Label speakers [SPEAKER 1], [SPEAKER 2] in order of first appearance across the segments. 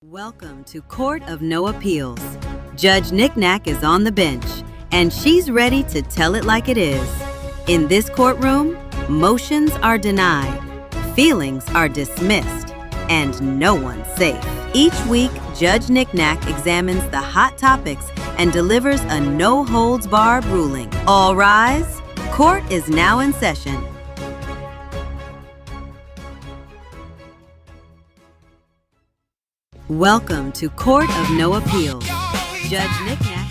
[SPEAKER 1] Welcome to Court of No Appeals. Judge Knick-Knack is on the bench, and she's ready to tell it like it is. In this courtroom, motions are denied, feelings are dismissed, and no one's safe. Each week, Judge Knick-Knack examines the hot topics and delivers a no-holds-barred ruling. All rise. Court is now in session. Welcome to Court of No Appeals. Judge Knick-Knack.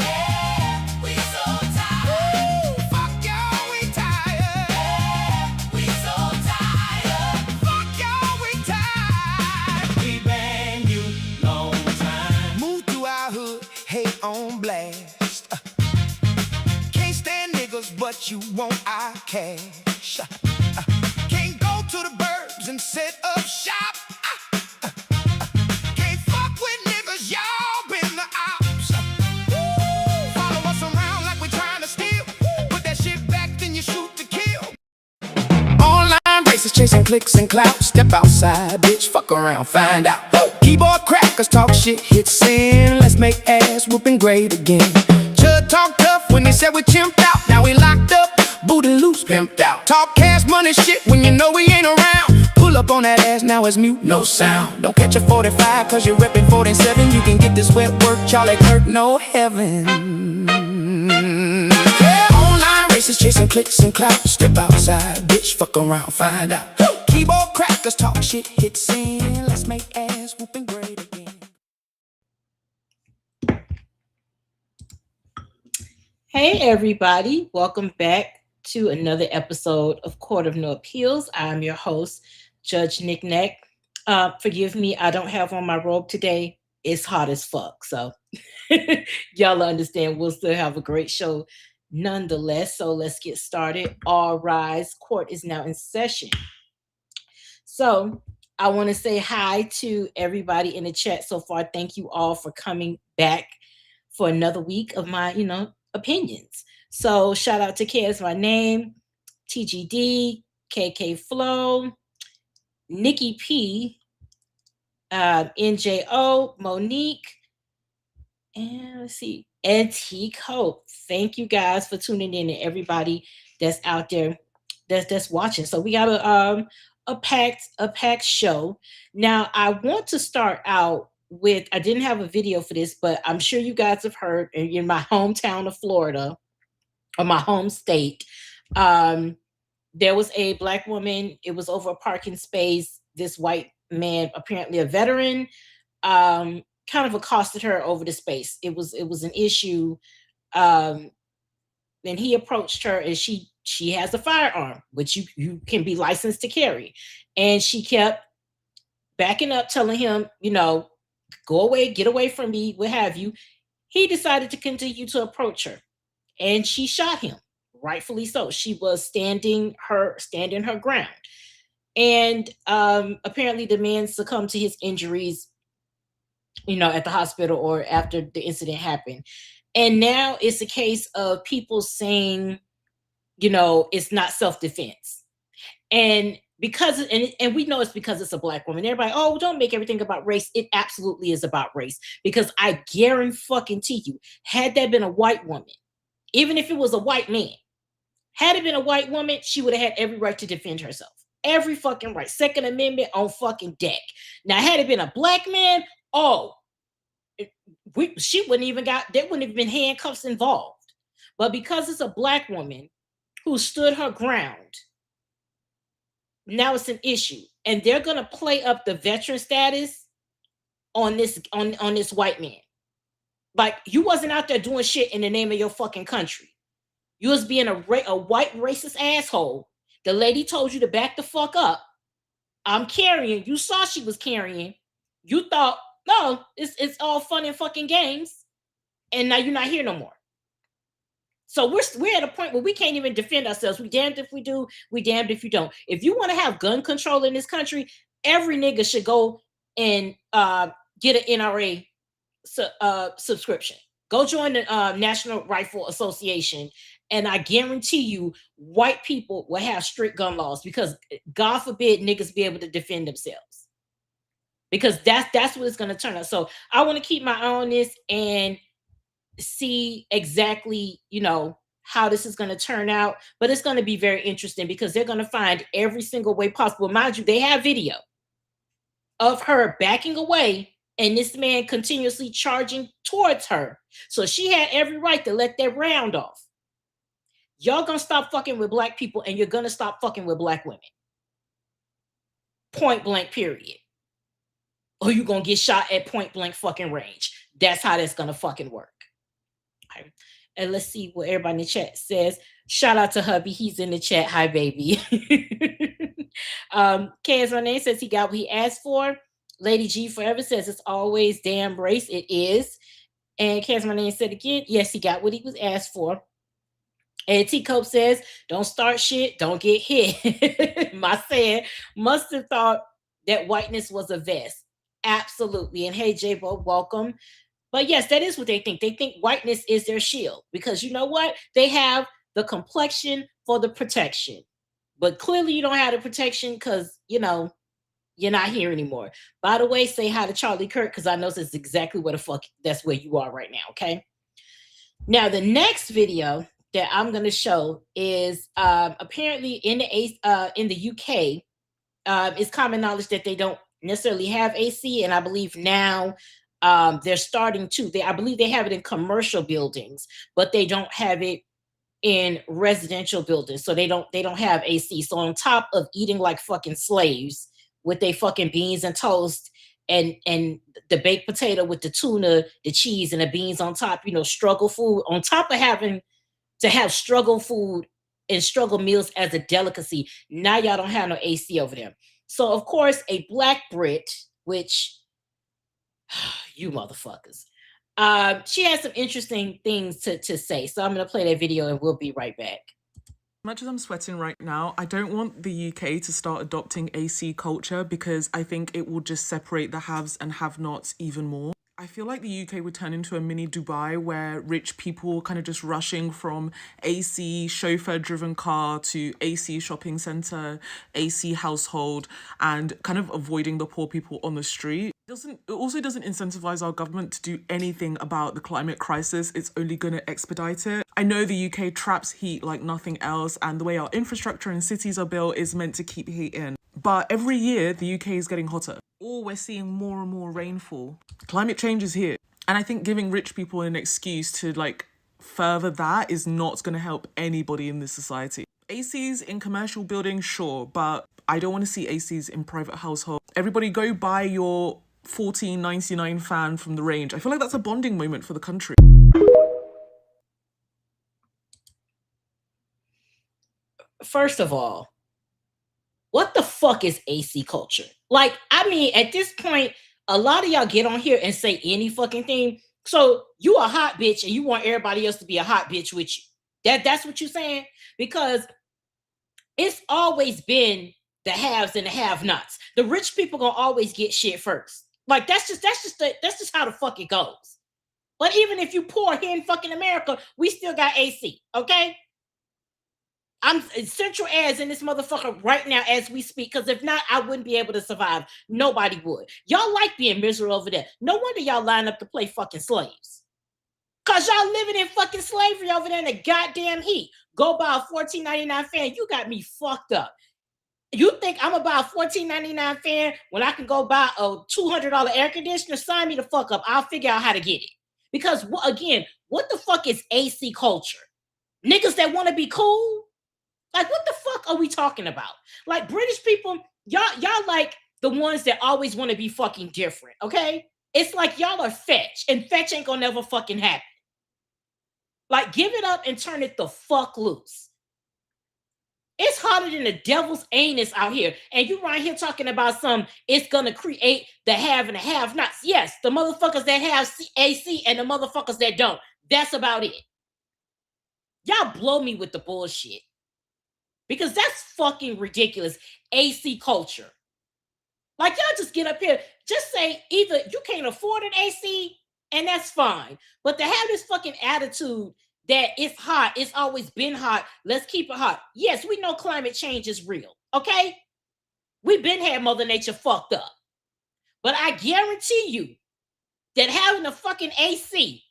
[SPEAKER 2] On blast. Can't stand niggas, but you want our cash. Can't go to the burbs and set up shop. Can't fuck with niggas, y'all been the ops. Follow us around like we're trying to steal. Put that shit back, then you shoot to kill. Online races chasing clicks and clout. Step outside, bitch, fuck around, find out. Keyboard crackers talk shit, hit sin. Let's make ass whooping great again. Chud talk tough when they said we chimped out. Now we locked up, booty loose, pimped out. Talk cash money shit when you know we ain't around. Pull up on that ass, now it's mute, no sound. Don't catch a 45 cause you're reppin' 47. You can get this wet work, Charlie Kirk, no heaven. Yeah. Online races chasing clicks and clout. Step outside, bitch, fuck around, find out. Keyboard crackers talk shit, hit sin. Let's make ass whooping great again.
[SPEAKER 3] Hey everybody, welcome back to another episode of Court of No Appeals. I'm your host, Judge Knick-Knack. Forgive me, I don't have on my robe today. It's hot as fuck, so y'all understand we'll still have a great show nonetheless. So let's get started. All rise, court is now in session. So I want to say hi to everybody in the chat so far. Thank you all for coming back for another week of my, opinions. So shout out to Kaz, my name, TGD, KK Flow, Nikki P, NJO, Monique, and let's see, Antique Hope. Thank you guys for tuning in and everybody that's out there that's watching. So we got a packed show. Now I want to start out with, I didn't have a video for this, but I'm sure you guys have heard in my hometown of Florida, or my home state, there was a Black woman. It was over a parking space. This white man, apparently a veteran, kind of accosted her over the space. It was an issue. And he approached her, and she has a firearm, which you can be licensed to carry. And she kept backing up, telling him, go away, get away from me, what have you. He decided to continue to approach her, and she shot him, rightfully so. She was standing her ground. And apparently the man succumbed to his injuries, at the hospital or after the incident happened. And now it's a case of people saying, it's not self-defense. And because, and we know it's because it's a Black woman. Everybody, oh, don't make everything about race. It absolutely is about race. Because I guarantee you, had that been a white woman, even if it was a white man, had it been a white woman, she would have had every right to defend herself. Every fucking right. Second Amendment on fucking deck. Now, had it been a Black man, she wouldn't even there wouldn't have been handcuffs involved. But because it's a Black woman who stood her ground, now it's an issue. And they're gonna play up the veteran status on this white man. Like, you wasn't out there doing shit in the name of your fucking country. You was being a white racist asshole. The lady told you to back the fuck up. I'm carrying. You saw she was carrying. You thought, no, it's all fun and fucking games. And now you're not here no more. So we're at a point where we can't even defend ourselves. We damned if we do, we damned if you don't. If you want to have gun control in this country, every nigga should go and get an NRA subscription. Go join the National Rifle Association, and I guarantee you, white people will have strict gun laws, because God forbid niggas be able to defend themselves. because that's what it's going to turn out. So I want to keep my eye on this and see exactly, how this is going to turn out. But it's going to be very interesting because they're going to find every single way possible. Mind you, they have video of her backing away and this man continuously charging towards her. So she had every right to let that round off. Y'all gonna stop fucking with black people and you're gonna stop fucking with black women. Point blank, period. Or you gonna get shot at point blank fucking range. That's how that's gonna fucking work. Okay. And let's see what everybody in the chat says. Shout out to hubby. He's in the chat. Hi, baby. KS Renee says he got what he asked for. Lady G Forever says it's always damn race. It is. And KS Renee said again, yes, he got what he was asked for. And T Cope says, don't start shit, don't get hit. My saying must have thought that whiteness was a vest. Absolutely. And hey, J-Bo, welcome. But yes, that is what they think. They think whiteness is their shield because you know what? They have the complexion for the protection. But clearly you don't have the protection because, you're not here anymore. By the way, say hi to Charlie Kirk because I know this is exactly where the fuck that's where you are right now, okay? Now, the next video that I'm going to show is apparently in the UK, it's common knowledge that they don't necessarily have AC, and I believe now they're starting to. I believe they have it in commercial buildings, but they don't have it in residential buildings. So they don't have AC. So on top of eating like fucking slaves with their fucking beans and toast and the baked potato with the tuna, the cheese, and the beans on top, struggle food, on top of having to have struggle food and struggle meals as a delicacy. Now y'all don't have no AC over there. So of course, a black Brit, which you motherfuckers, she has some interesting things to say. So I'm going to play that video and we'll be right back.
[SPEAKER 4] As much as I'm sweating right now, I don't want the UK to start adopting AC culture because I think it will just separate the haves and have-nots even more. I feel like the UK would turn into a mini Dubai where rich people kind of just rushing from AC chauffeur-driven car to AC shopping centre, AC household, and kind of avoiding the poor people on the street. It also doesn't incentivize our government to do anything about the climate crisis. It's only going to expedite it. I know the UK traps heat like nothing else, and the way our infrastructure and cities are built is meant to keep heat in. But every year, the UK is getting hotter. Or we're seeing more and more rainfall. Climate change is here. And I think giving rich people an excuse to further that is not going to help anybody in this society. ACs in commercial buildings, sure, but I don't want to see ACs in private households. Everybody go buy your $14.99 fan from the range. I feel like that's a bonding moment for the country.
[SPEAKER 3] First of all, what the fuck is AC culture? At this point, a lot of y'all get on here and say any fucking thing. So you a hot bitch and you want everybody else to be a hot bitch with you. That's what you're saying? Because it's always been the haves and the have-nots. The rich people gonna always get shit first. That's just how the fuck it goes. But even if you poor here in fucking America, we still got AC, okay? I'm central airs in this motherfucker right now as we speak, because if not, I wouldn't be able to survive. Nobody would. Y'all like being miserable over there. No wonder y'all line up to play fucking slaves. Because y'all living in fucking slavery over there in the goddamn heat. Go buy a $14.99 fan. You got me fucked up. You think I'm about a $14.99 fan when I can go buy a $200 air conditioner? Sign me the fuck up. I'll figure out how to get it. Because, again, what the fuck is AC culture? Niggas that want to be cool? What the fuck are we talking about? British people, y'all like the ones that always want to be fucking different, okay? It's like y'all are fetch, and fetch ain't gonna never fucking happen. Give it up and turn it the fuck loose. It's hotter than the devil's anus out here. And you right here talking about it's gonna create the have and the have-nots. Yes, the motherfuckers that have AC and the motherfuckers that don't. That's about it. Y'all blow me with the bullshit. Because that's fucking ridiculous. AC culture. Y'all just get up here, just say either you can't afford an AC, and that's fine. But to have this fucking attitude that it's hot, it's always been hot, let's keep it hot. Yes, we know climate change is real, okay? We've been had Mother Nature fucked up. But I guarantee you that having a fucking AC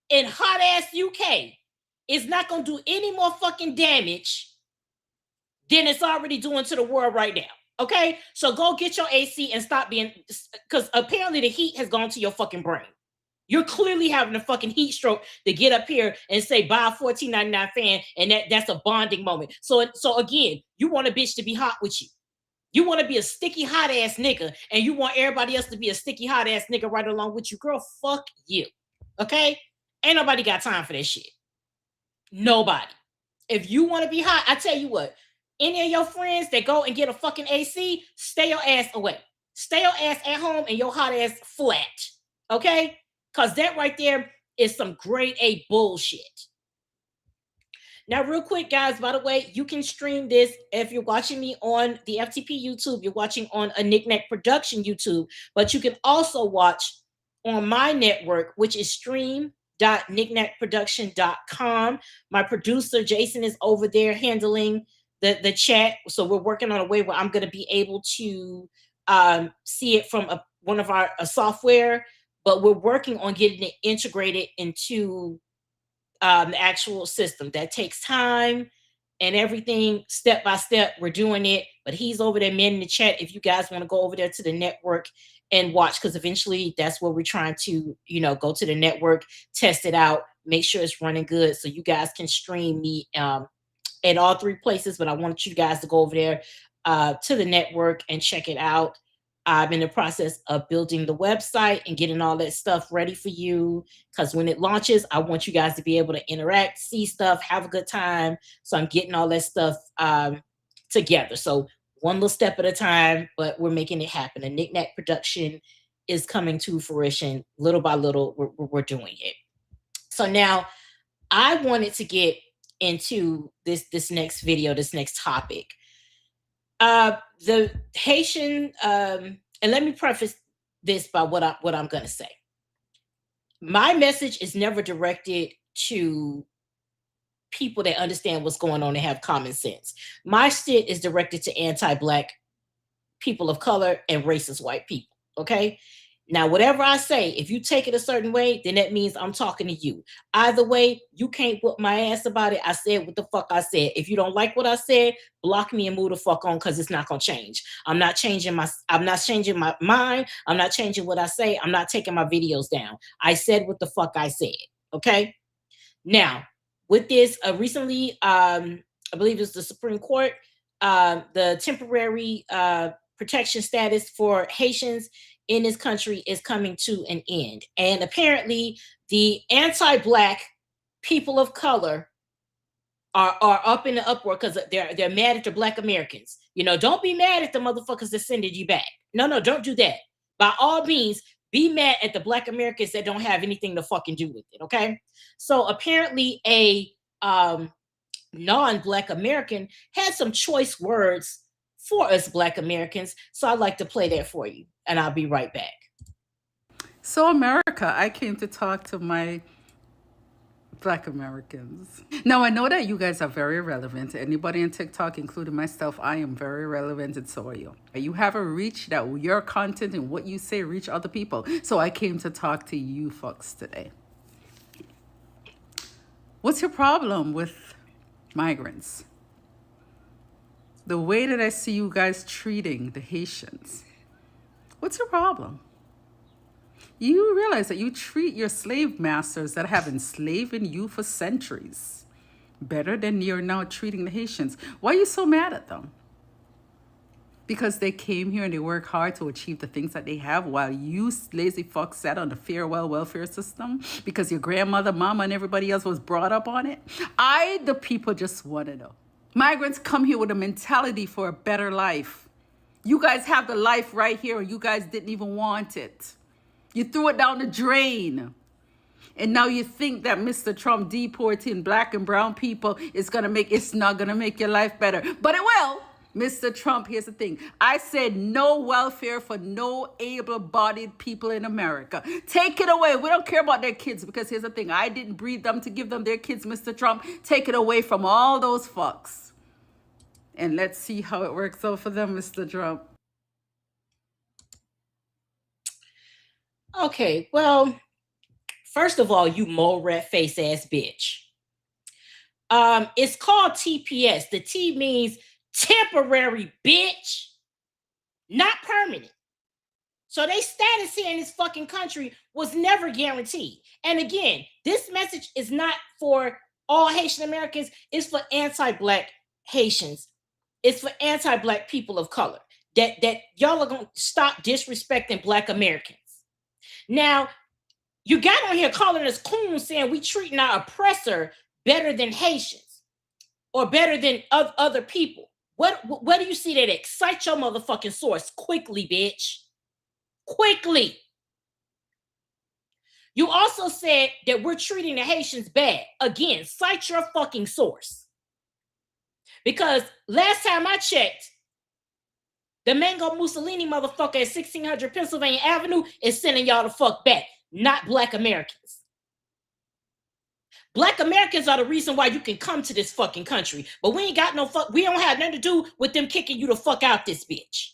[SPEAKER 3] in hot ass UK is not gonna do any more fucking damage than it's already doing to the world right now. Okay, so go get your AC and stop being, because apparently the heat has gone to your fucking brain. You're clearly having a fucking heat stroke to get up here and say buy a $14.99 fan, and that's a bonding moment. So again, you want a bitch to be hot with you. You want to be a sticky hot ass nigga, and you want everybody else to be a sticky hot ass nigga right along with you. Girl, fuck you. Okay? Ain't nobody got time for that shit. Nobody. If you want to be hot, I tell you what, any of your friends that go and get a fucking AC, stay your ass away. Stay your ass at home and your hot ass flat. Okay? Because that right there is some grade A bullshit. Now, real quick, guys, by the way, you can stream this if you're watching me on the FTP YouTube, you're watching on a Knickknack Production YouTube, but you can also watch on my network, which is stream.knickknackproduction.com. My producer, Jason, is over there handling the chat. So we're working on a way where I'm going to be able to see it from one of our software, but we're working on getting it integrated into the actual system. That takes time and everything, step by step. We're doing it, but he's over there manning the chat. If you guys want to go over there to the network and watch, because eventually that's where we're trying to, go to the network, test it out, make sure it's running good, so you guys can stream me at all three places. But I want you guys to go over there to the network and check it out. I'm in the process of building the website and getting all that stuff ready for you, because when it launches, I want you guys to be able to interact, see stuff, have a good time. So I'm getting all that stuff together. So one little step at a time, but we're making it happen. The Knickknack Production is coming to fruition little by little. We're doing it. So now I wanted to get into this next video, this next topic. The Haitian, and let me preface this by what I'm going to say. My message is never directed to people that understand what's going on and have common sense. My shit is directed to anti-Black people of color and racist white people. Okay. Now, whatever I say, if you take it a certain way, then that means I'm talking to you. Either way, you can't whoop my ass about it. I said what the fuck I said. If you don't like what I said, block me and move the fuck on, because it's not gonna change. I'm not changing my mind. I'm not changing what I say. I'm not taking my videos down. I said what the fuck I said. Okay. Now, with this, recently, I believe it's the Supreme Court, the temporary protection status for Haitians in this country is coming to an end. And apparently the anti-Black people of color are up in the uproar because they're mad at the Black Americans. Don't be mad at the motherfuckers that sended you back. No, don't do that. By all means, be mad at the Black Americans that don't have anything to fucking do with it, okay? So apparently a non-Black American had some choice words for us Black Americans. So I'd like to play that for you, and I'll be right back.
[SPEAKER 5] So America, I came to talk to my Black Americans. Now, I know that you guys are very relevant. Anybody on TikTok, including myself, I am very relevant, and so are you. You have a reach that your content and what you say reach other people. So I came to talk to you folks today. What's your problem with migrants? The way that I see you guys treating the Haitians. What's your problem? You realize that you treat your slave masters that have enslaved you for centuries better than you're now treating the Haitians. Why are you so mad at them? Because they came here and they work hard to achieve the things that they have, while you lazy fucks sat on the farewell welfare system because your grandmother, mama, and everybody else was brought up on it. The people, just want to know. Migrants come here with a mentality for a better life. You guys have the life right here, and you guys didn't even want it. You threw it down the drain. And now you think that Mr. Trump deporting Black and brown people is it's not gonna make your life better. But it will. Mr. Trump, here's the thing. I said no welfare for no able-bodied people in America. Take it away. We don't care about their kids, because here's the thing. I didn't breed them to give them their kids, Mr. Trump. Take it away from all those fucks. And let's see how it works out for them, Mr. Trump.
[SPEAKER 3] Okay, well, first of all, you mole rat face ass bitch. It's called TPS. The T means temporary, bitch, not permanent. So their status here in this fucking country was never guaranteed. And again, this message is not for all Haitian Americans, it's for anti-Black Haitians. It's for anti-Black people of color. That y'all are gonna stop disrespecting Black Americans. Now, you got on here calling us coons, saying we treating our oppressor better than Haitians or better than other people. What do you see that excite your motherfucking source quickly, bitch? Quickly. You also said that we're treating the Haitians bad. Again, cite your fucking source. Because last time I checked, the Mango Mussolini motherfucker at 1600 Pennsylvania Avenue is sending y'all the fuck back, not Black Americans. Black Americans are the reason why you can come to this fucking country. But we ain't got no fuck, we don't have nothing to do with them kicking you the fuck out this bitch.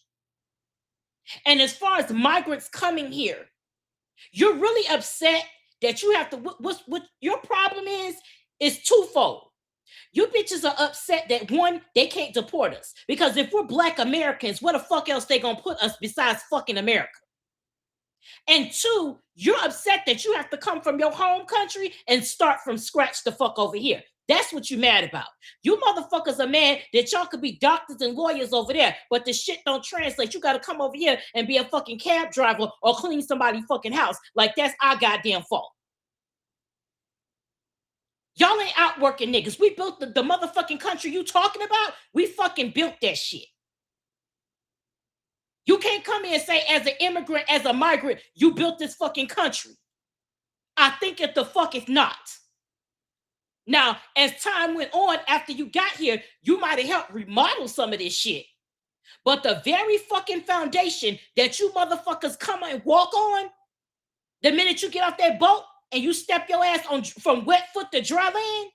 [SPEAKER 3] And as far as migrants coming here, you're really upset that you have to, what your problem is twofold. You bitches are upset that one, they can't deport us. Because if we're Black Americans, what the fuck else they gonna put us besides fucking America? And two, you're upset that you have to come from your home country and start from scratch the fuck over here. That's what you're mad about. You motherfuckers are mad that y'all could be doctors and lawyers over there, but the shit don't translate. You got to come over here and be a fucking cab driver or clean somebody's fucking house. Like that's our goddamn fault. Y'all ain't out working niggas. We built the motherfucking country you talking about. We fucking built that shit. You can't come in and say, as an immigrant, as a migrant, you built this fucking country. I think it the fuck is not. Now, as time went on after you got here, you might have helped remodel some of this shit. But the very fucking foundation that you motherfuckers come and walk on, the minute you get off that boat and you step your ass on from wet foot to dry land,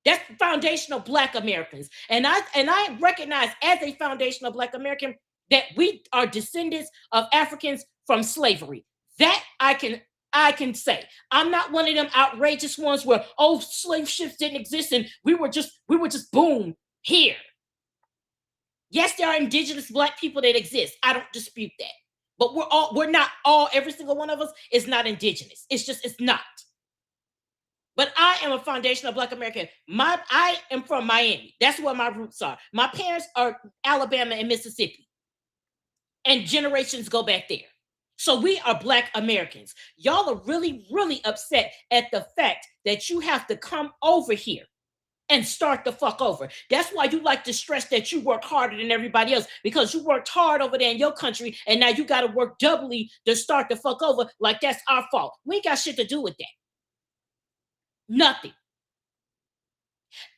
[SPEAKER 3] that's the foundation of Black Americans. And I recognize as a foundation of Black American that we are descendants of Africans from slavery. That I can say. I'm not one of them outrageous ones where, oh, slave ships didn't exist and we were just boom here. Yes, there are indigenous Black people that exist. I don't dispute that. But we're not all, every single one of us is not indigenous. It's not. But I am a foundational Black American. I am from Miami. That's where my roots are. My parents are Alabama and Mississippi. And generations go back there. So we are Black Americans. Y'all are really, really upset at the fact that you have to come over here and start the fuck over. That's why you like to stress that you work harder than everybody else, because you worked hard over there in your country and now you got to work doubly to start the fuck over, like that's our fault. We ain't got shit to do with that. Nothing.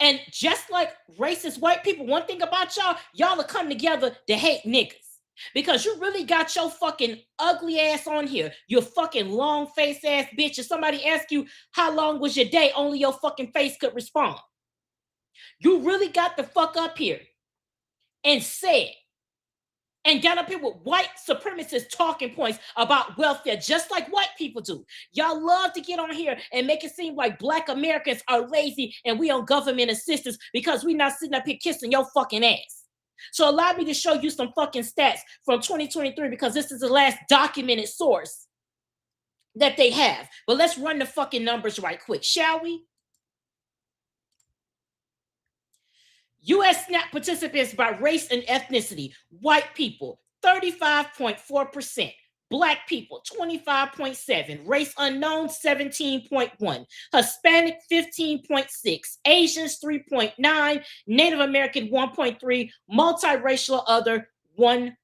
[SPEAKER 3] And just like racist white people, one thing about y'all are come together to hate niggas. Because you really got your fucking ugly ass on here. You fucking long face ass bitch. If somebody asks you how long was your day, only your fucking face could respond. You really got the fuck up here and said, and got up here with white supremacist talking points about welfare, just like white people do. Y'all love to get on here and make it seem like Black Americans are lazy and we on government assistance because we not sitting up here kissing your fucking ass. So allow me to show you some fucking stats from 2023 because this is the last documented source that they have. But let's run the fucking numbers right quick, shall we? U.S. SNAP participants by race and ethnicity. White people, 35.4%. Black people, 25.7%. Race unknown, 17.1%. Hispanic, 15.6%. Asians, 3.9%. Native American, 1.3%. Multiracial other, 1%.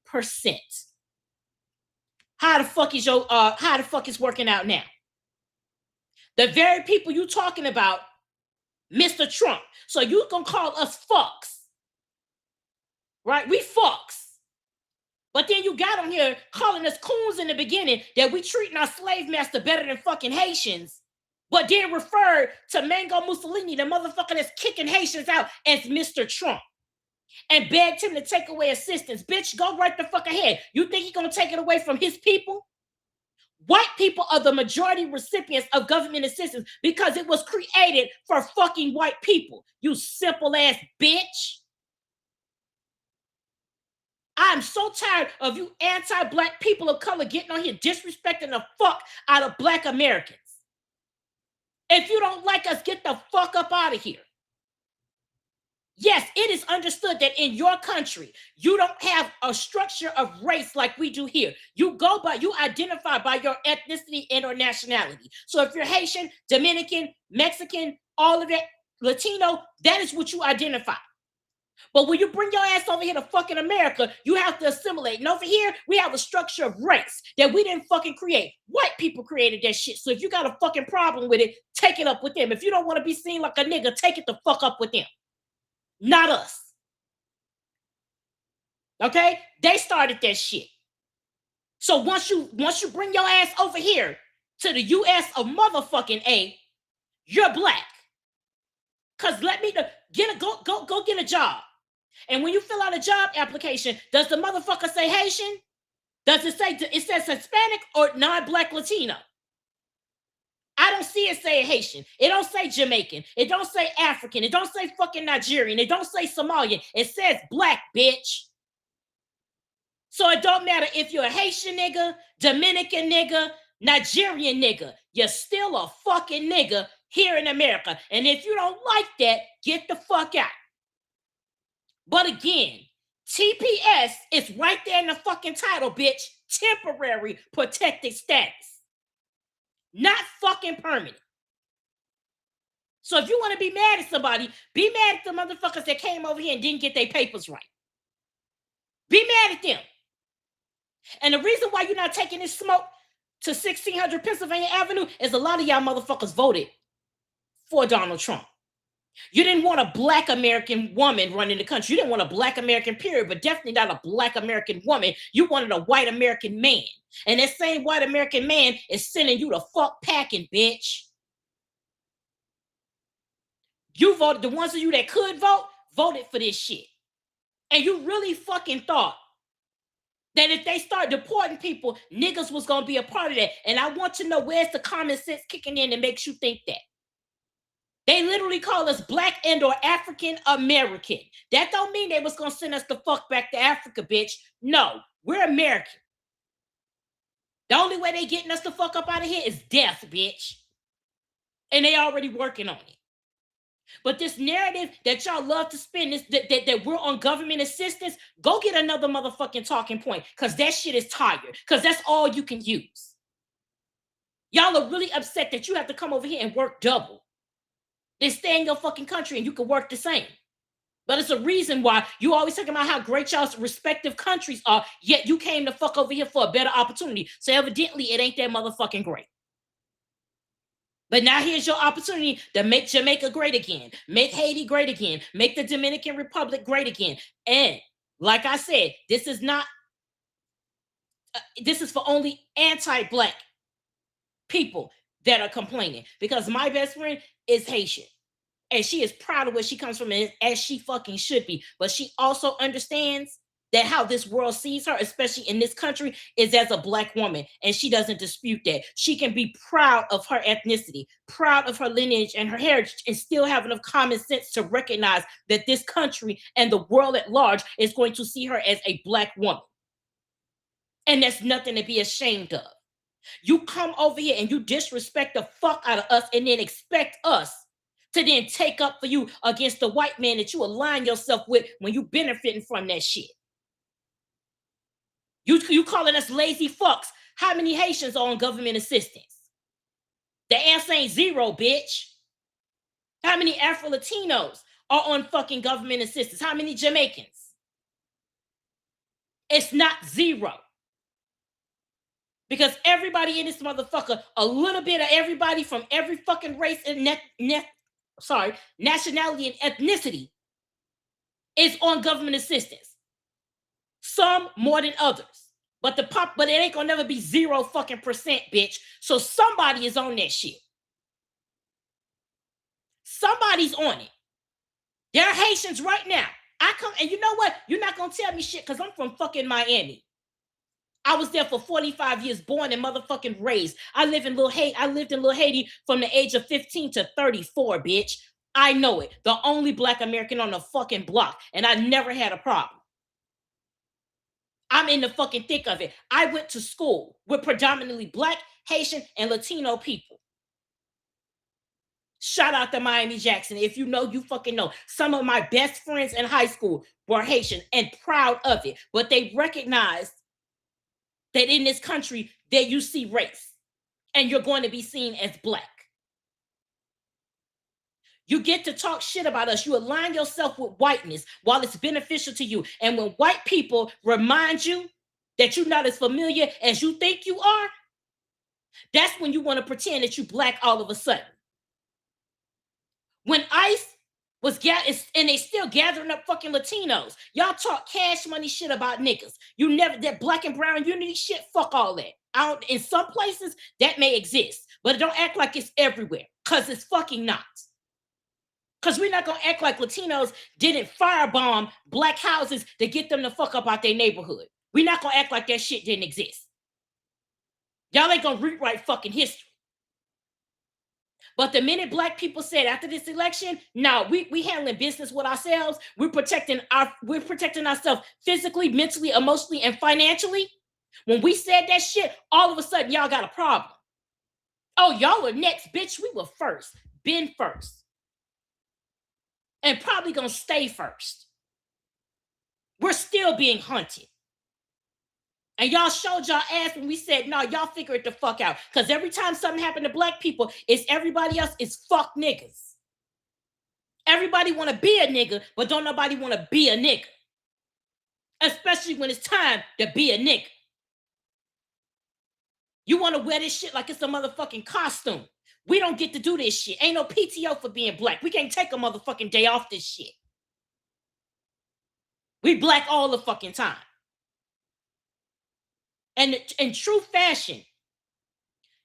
[SPEAKER 3] How the fuck is working out now? The very people you talking about, Mr. Trump. So you gonna call us fucks, right? We fucks. But then you got on here calling us coons in the beginning that we treating our slave master better than fucking Haitians, but then referred to Mango Mussolini, the motherfucker that's kicking Haitians out, as Mr. Trump, and begged him to take away assistance. Bitch, go right the fuck ahead. You think he's gonna take it away from his people? White people are the majority recipients of government assistance because it was created for fucking white people. You simple ass bitch. I'm so tired of you anti-black people of color getting on here disrespecting the fuck out of black Americans. If you don't like us, get the fuck up out of here. Yes, it is understood that in your country, you don't have a structure of race like we do here. You identify by your ethnicity and or nationality. So if you're Haitian, Dominican, Mexican, all of that, Latino, that is what you identify. But when you bring your ass over here to fucking America, you have to assimilate. And over here, we have a structure of race that we didn't fucking create. White people created that shit. So if you got a fucking problem with it, take it up with them. If you don't want to be seen like a nigga, take it the fuck up with them. Not us. Okay? They started that shit. So once you bring your ass over here to the US of motherfucking A, you're black. Cause go get a job. And when you fill out a job application, does the motherfucker say Haitian? Does it says Hispanic or non-black Latino? I don't see it say Haitian. It don't say Jamaican. It don't say African. It don't say fucking Nigerian. It don't say Somalian. It says black, bitch. So it don't matter if you're a Haitian nigga, Dominican nigga, Nigerian nigga. You're still a fucking nigga here in America. And if you don't like that, get the fuck out. But again, TPS is right there in the fucking title, bitch. Temporary protected status. Not fucking permanent. So if you want to be mad at somebody, be mad at the motherfuckers that came over here and didn't get their papers right. Be mad at them. And the reason why you're not taking this smoke to 1600 Pennsylvania Avenue is a lot of y'all motherfuckers voted for Donald Trump. You didn't want a black American woman running the country. You didn't want a black American period, but definitely not a black American woman. You wanted a white American man. And that same white American man is sending you the fuck packing, bitch. You voted, the ones of you that could vote, voted for this shit. And you really fucking thought that if they start deporting people, niggas was going to be a part of that. And I want to know where's the common sense kicking in that makes you think that. They literally call us black and or African American. That don't mean they was going to send us the fuck back to Africa, bitch. No, we're American. The only way they getting us the fuck up out of here is death, bitch. And they already working on it. But this narrative that y'all love to spin, that we're on government assistance, go get another motherfucking talking point, because that shit is tired, because that's all you can use. Y'all are really upset that you have to come over here and work double. Then stay in your fucking country and you can work the same. But it's a reason why you always talking about how great y'all's respective countries are, yet you came to fuck over here for a better opportunity. So evidently it ain't that motherfucking great. But now here's your opportunity to make Jamaica great again, make Haiti great again, make the Dominican Republic great again. And like I said, this is for only anti-black people that are complaining, because my best friend is Haitian and she is proud of where she comes from, as she fucking should be. But she also understands that how this world sees her, especially in this country, is as a black woman, and she doesn't dispute that. She can be proud of her ethnicity, proud of her lineage and her heritage, and still have enough common sense to recognize that this country and the world at large is going to see her as a black woman. And that's nothing to be ashamed of. You come over here and you disrespect the fuck out of us and then expect us to then take up for you against the white man that you align yourself with when you benefiting from that shit. You calling us lazy fucks. How many Haitians are on government assistance? The answer ain't zero, bitch. How many Afro-Latinos are on fucking government assistance? How many Jamaicans? It's not zero. Because everybody in this motherfucker, a little bit of everybody from every fucking race and nationality and ethnicity is on government assistance. Some more than others. But it ain't gonna never be 0 fucking percent, bitch. So somebody is on that shit. Somebody's on it. There are Haitians right now. And you know what? You're not gonna tell me shit because I'm from fucking Miami. I was there for 45 years, born and motherfucking raised. I lived in Little Haiti from the age of 15 to 34, bitch. I know it. The only Black American on the fucking block, and I never had a problem. I'm in the fucking thick of it. I went to school with predominantly Black, Haitian, and Latino people. Shout out to Miami Jackson. If you know, you fucking know. Some of my best friends in high school were Haitian and proud of it, but they recognized that in this country that you see race and you're going to be seen as Black. You get to talk shit about us. You align yourself with whiteness while it's beneficial to you. And when white people remind you that you're not as familiar as you think you are, that's when you want to pretend that you're Black all of a sudden. When ICE was and they still gathering up fucking Latinos. Y'all talk cash money shit about niggas. You never, that Black and brown unity shit, fuck all that. In some places that may exist, but don't act like it's everywhere, because it's fucking not. Because we're not gonna act like Latinos didn't firebomb Black houses to get them to fuck up out their neighborhood. We're not gonna act like that shit didn't exist. Y'all ain't gonna rewrite fucking history. But the minute Black people said after this election, no, we handling business with ourselves. We're protecting ourselves physically, mentally, emotionally, and financially. When we said that shit, all of a sudden y'all got a problem. Oh, y'all are next, bitch. We were first, been first, and probably gonna stay first. We're still being hunted. And y'all showed y'all ass when we said, no, y'all figure it the fuck out. Because every time something happened to Black people, it's everybody else is fuck niggas. Everybody want to be a nigga, but don't nobody want to be a nigga. Especially when it's time to be a nigga. You want to wear this shit like it's a motherfucking costume. We don't get to do this shit. Ain't no PTO for being Black. We can't take a motherfucking day off this shit. We Black all the fucking time. And in true fashion,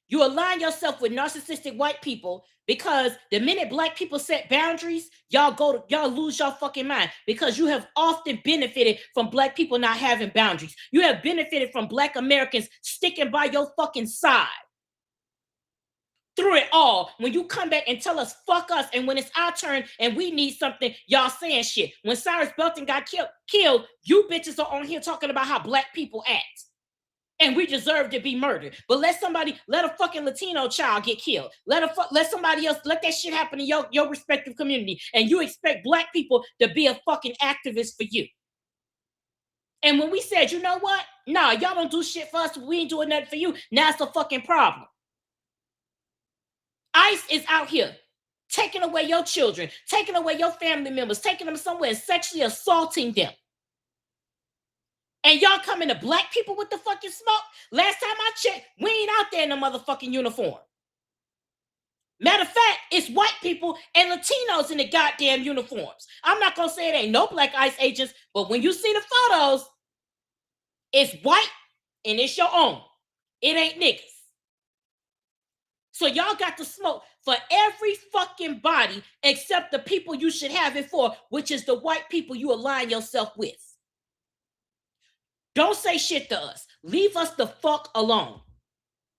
[SPEAKER 3] you align yourself with narcissistic white people, because the minute Black people set boundaries, y'all lose your fucking mind, because you have often benefited from Black people not having boundaries. You have benefited from Black Americans sticking by your fucking side through it all. When you come back and tell us fuck us, and when it's our turn and we need something, y'all saying shit. When Cyrus Belton got killed, you bitches are on here talking about how Black people act. And we deserve to be murdered. But let a fucking Latino child get killed. Let somebody else, let that shit happen in your respective community. And you expect Black people to be a fucking activist for you. And when we said, you know what? Nah, y'all don't do shit for us. We ain't doing nothing for you. Now it's a fucking problem. ICE is out here taking away your children, taking away your family members, taking them somewhere and sexually assaulting them. And y'all coming to Black people with the fucking smoke? Last time I checked, we ain't out there in a motherfucking uniform. Matter of fact, it's white people and Latinos in the goddamn uniforms. I'm not gonna say it ain't no Black ICE agents, but when you see the photos, it's white and it's your own. It ain't niggas. So y'all got to smoke for every fucking body except the people you should have it for, which is the white people you align yourself with. Don't say shit to us. Leave us the fuck alone.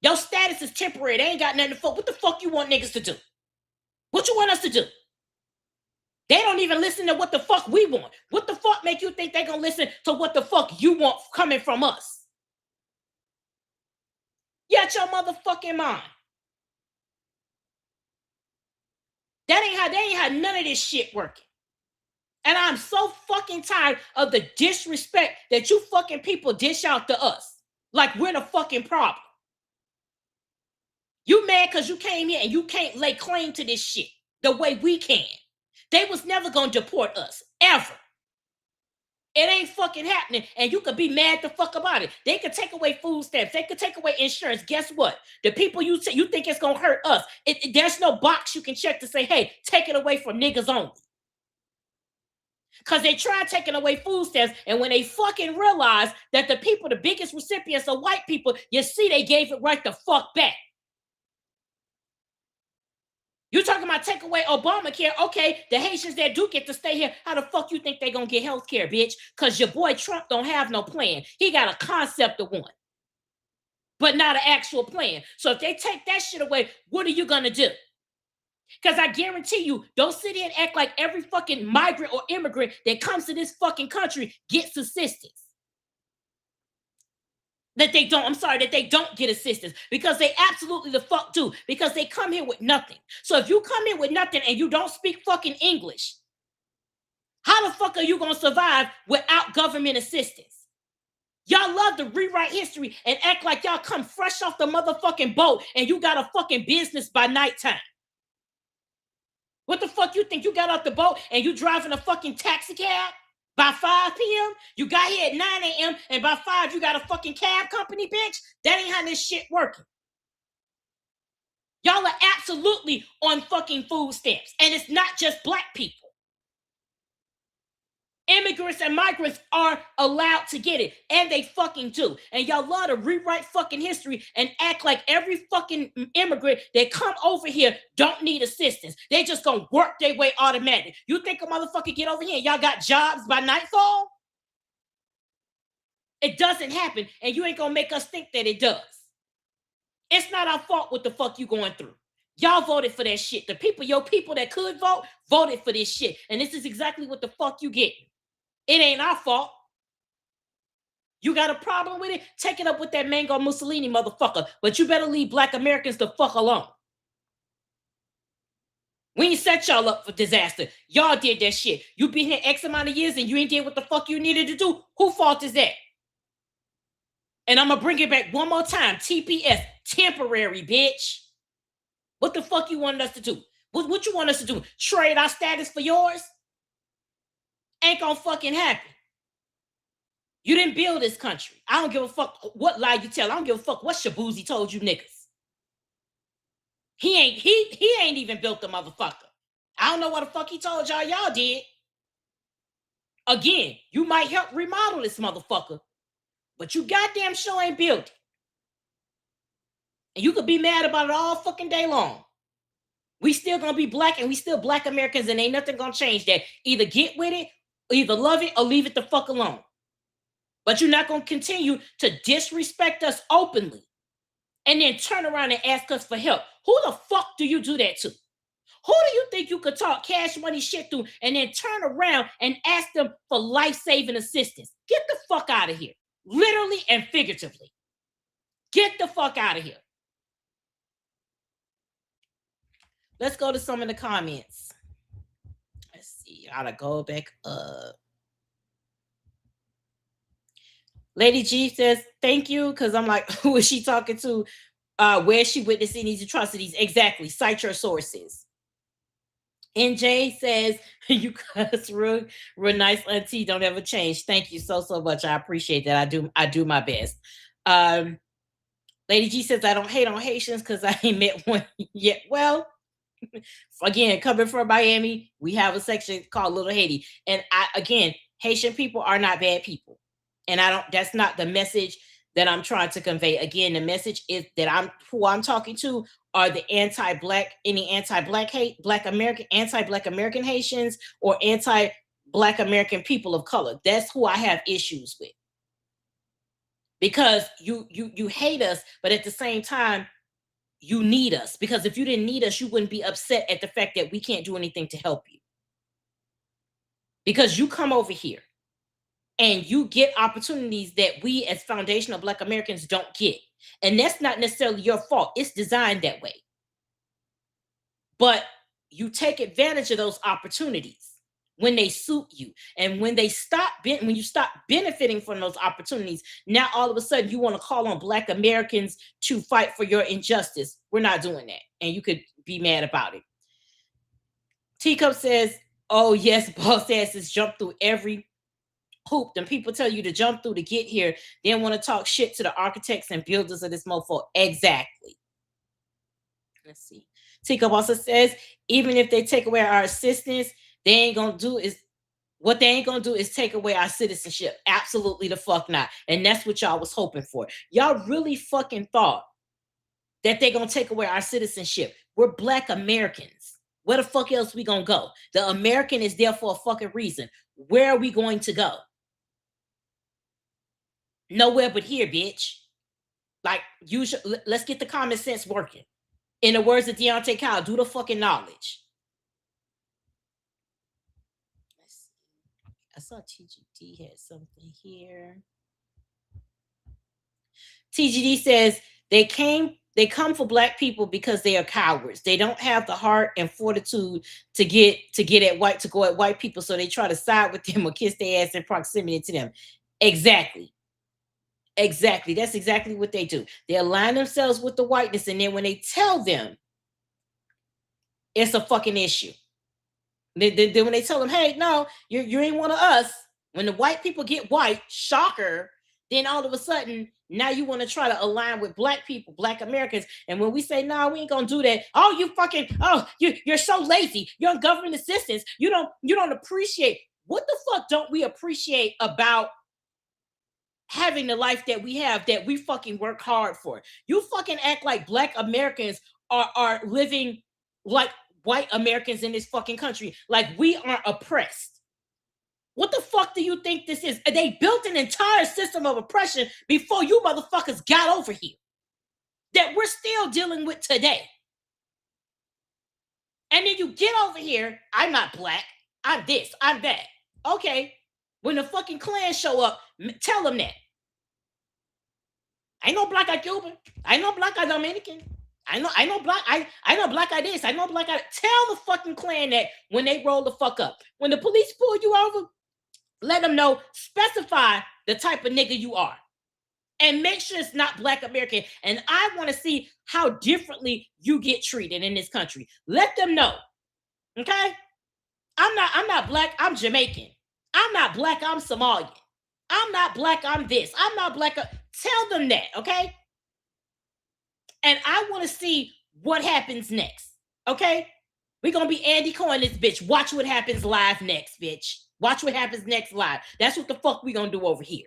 [SPEAKER 3] Your status is temporary. They ain't got nothing to fuck. What the fuck you want niggas to do? What you want us to do? They don't even listen to what the fuck we want. What the fuck make you think they gonna listen to what the fuck you want coming from us? You out your motherfucking mind. They ain't how none of this shit working. And I'm so fucking tired of the disrespect that you fucking people dish out to us. Like we're the fucking problem. You mad because you came here and you can't lay claim to this shit the way we can. They was never going to deport us, ever. It ain't fucking happening, and you could be mad the fuck about it. They could take away food stamps. They could take away insurance. Guess what? The people you think it's going to hurt us, there's no box you can check to say, hey, take it away from niggas only. Because they tried taking away food stamps, and when they fucking realized that the people, the biggest recipients are white people, you see they gave it right the fuck back. You talking about take away Obamacare? Okay, the Haitians that do get to stay here, how the fuck you think they gonna get health care, bitch? Because your boy Trump don't have no plan. He got a concept of one. but not an actual plan. So if they take that shit away, what are you gonna do? Because I guarantee you, don't sit here and act like every fucking migrant or immigrant that comes to this fucking country gets assistance. That they don't get assistance, because they absolutely the fuck do, because they come here with nothing. So if you come here with nothing and you don't speak fucking English, how the fuck are you gonna survive without government assistance? Y'all love to rewrite history and act like y'all come fresh off the motherfucking boat and you got a fucking business by nighttime. What the fuck you think? You got off the boat and you driving a fucking taxi cab? By 5 p.m., you got here at 9 a.m., and by 5, you got a fucking cab company, bitch? That ain't how this shit working. Y'all are absolutely on fucking food stamps. And it's not just black people. Immigrants and migrants are allowed to get it, and they fucking do. And y'all love to rewrite fucking history and act like every fucking immigrant that come over here don't need assistance. They just gonna work their way automatically. You think a motherfucker get over here and y'all got jobs by nightfall? It doesn't happen, and you ain't gonna make us think that it does. It's not our fault what the fuck you going through. Y'all voted for that shit. The people, your people that could vote, voted for this shit. And this is exactly what the fuck you get. It ain't our fault. You got a problem with it? Take it up with that Mango Mussolini motherfucker. But you better leave black Americans the fuck alone. We ain't set y'all up for disaster. Y'all did that shit. You been here X amount of years and you ain't did what the fuck you needed to do. Whose fault is that? And I'm gonna bring it back one more time. TPS, temporary, bitch. What the fuck you wanted us to do? What you want us to do? Trade our status for yours? Ain't gonna fucking happen. You didn't build this country. I don't give a fuck what lie you tell. I don't give a fuck what Shabuzi told you niggas. He ain't even built the motherfucker. I don't know what the fuck he told y'all. Y'all did. Again, you might help remodel this motherfucker, but you goddamn sure ain't built it. And you could be mad about it all fucking day long. We still gonna be black, and we still black Americans, and ain't nothing gonna change that. Either get with it, either love it, or leave it the fuck alone. But you're not gonna continue to disrespect us openly and then turn around and ask us for help. Who the fuck do you do that to? Who do you think you could talk cash money shit to and then turn around and ask them for life-saving assistance? Get the fuck out of here. Literally and figuratively. Get the fuck out of here. Let's go to some of the comments. Let's see. I gotta go back up. Lady G says, thank you, because I'm like, who is she talking to? Where is she witnessing these atrocities? Exactly. Cite your sources. NJ says, you guys real nice, auntie. Don't ever change. Thank you so much. I appreciate that. I do my best. Lady G says, I don't hate on Haitians because I ain't met one yet. Well, again, coming from Miami, we have a section called Little Haiti. And again, Haitian people are not bad people. And that's not the message that I'm trying to convey. Again, the message is that who I'm talking to are the anti-black American Haitians or anti-black American people of color. That's who I have issues with. Because you hate us, but at the same time, you need us. Because if you didn't need us, you wouldn't be upset at the fact that we can't do anything to help you. Because you come over here and you get opportunities that we as foundational Black Americans don't get. And that's not necessarily your fault. It's designed that way. But you take advantage of those opportunities when they suit you. And when you stop benefiting from those opportunities, now all of a sudden you want to call on Black Americans to fight for your injustice. We're not doing that. And you could be mad about it. Teacup says, oh yes, boss asses jump through every hoop. Them people tell you to jump through to get here. Then want to talk shit to the architects and builders of this mofo. Exactly. Let's see. Teacup also says, even if they take away our assistance, what they ain't gonna do is take away our citizenship. Absolutely the fuck not. And that's what y'all was hoping for. Y'all really fucking thought that they're gonna take away our citizenship. We're Black Americans. Where the fuck else we gonna go? The American is there for a fucking reason. Where are we going to go? Nowhere but here, bitch. Like, let's get the common sense working. In the words of Deontay Kyle, do the fucking knowledge. Let's see. I saw TGD had something here. TGD says they come for black people because they are cowards. They don't have the heart and fortitude to go at white people, so they try to side with them or kiss their ass in proximity to them. Exactly. That's exactly what they do. They align themselves with the whiteness, and then when they tell them it's a fucking issue, then when they tell them, hey, no, you ain't one of us, when the white people get white, shocker, then all of a sudden, now you want to try to align with black people, black Americans. And when we say, no, we ain't gonna do that. Oh, you're so lazy. You're on government assistance. You don't appreciate. What the fuck don't we appreciate about having the life that we have, that we fucking work hard for? You fucking act like black Americans are living like white Americans in this fucking country, like we are oppressed. What the fuck do you think this is? They built an entire system of oppression before you motherfuckers got over here that we're still dealing with today. And then you get over here, I'm not black, I'm this, I'm that. Okay, when the fucking Klan show up, tell them that. I know black eye Cuban, I know black eye Dominican, I know black eye this, I know black eye. Tell the fucking Klan that when they roll the fuck up. When the police pull you over, let them know, specify the type of nigga you are. And make sure it's not black American. And I want to see how differently you get treated in this country. Let them know. Okay? I'm not black, I'm Jamaican. I'm not black, I'm Somalian. I'm not black, I'm this. I'm not black. Tell them that, okay? And I want to see what happens next. Okay? We're going to be Andy Cohen this bitch. Watch what happens live next, bitch. Watch what happens next live. That's what the fuck we gonna do over here.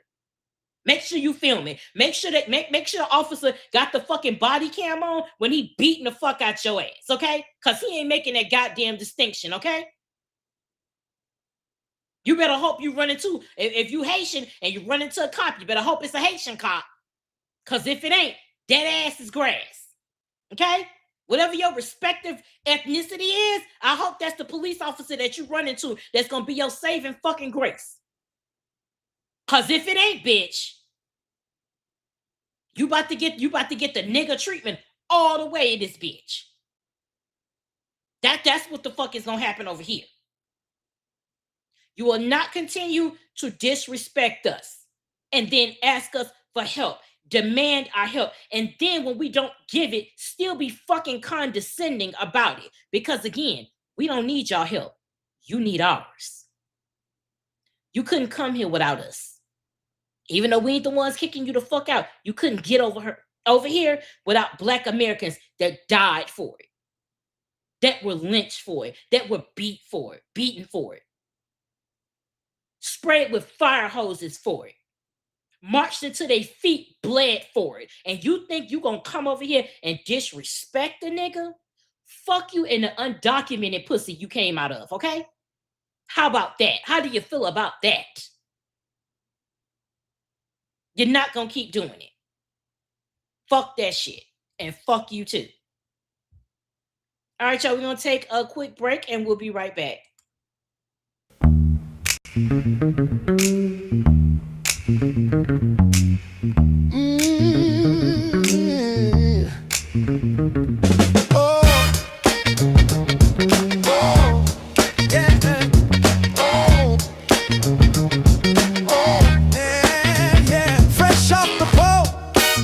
[SPEAKER 3] Make sure you film it. Make sure the officer got the fucking body cam on when he beating the fuck out your ass, okay? Because he ain't making that goddamn distinction, okay? You better hope you run into, if you Haitian and you run into a cop, you better hope it's a Haitian cop. Because if it ain't, that ass is grass, okay? Whatever your respective ethnicity is, I hope that's the police officer that you run into that's gonna be your saving fucking grace. Cause if it ain't, bitch, you about to get the nigga treatment all the way in this bitch. That's what the fuck is gonna happen over here. You will not continue to disrespect us and then ask us for help. Demand our help, and then when we don't give it, still be fucking condescending about it. Because again, we don't need y'all help. You need ours. You couldn't come here without us. Even though we ain't the ones kicking you the fuck out, you couldn't get over here without black Americans that died for it, that were lynched for it, that were beaten for it, sprayed with fire hoses for it, marched until their feet bled for it. And you think you gonna come over here and disrespect the nigga? Fuck you and the undocumented pussy you came out of, okay? How about that? How do you feel about that? You're not gonna keep doing it. Fuck that shit. And fuck you too. All right, y'all, we're gonna take a quick break and we'll be right back.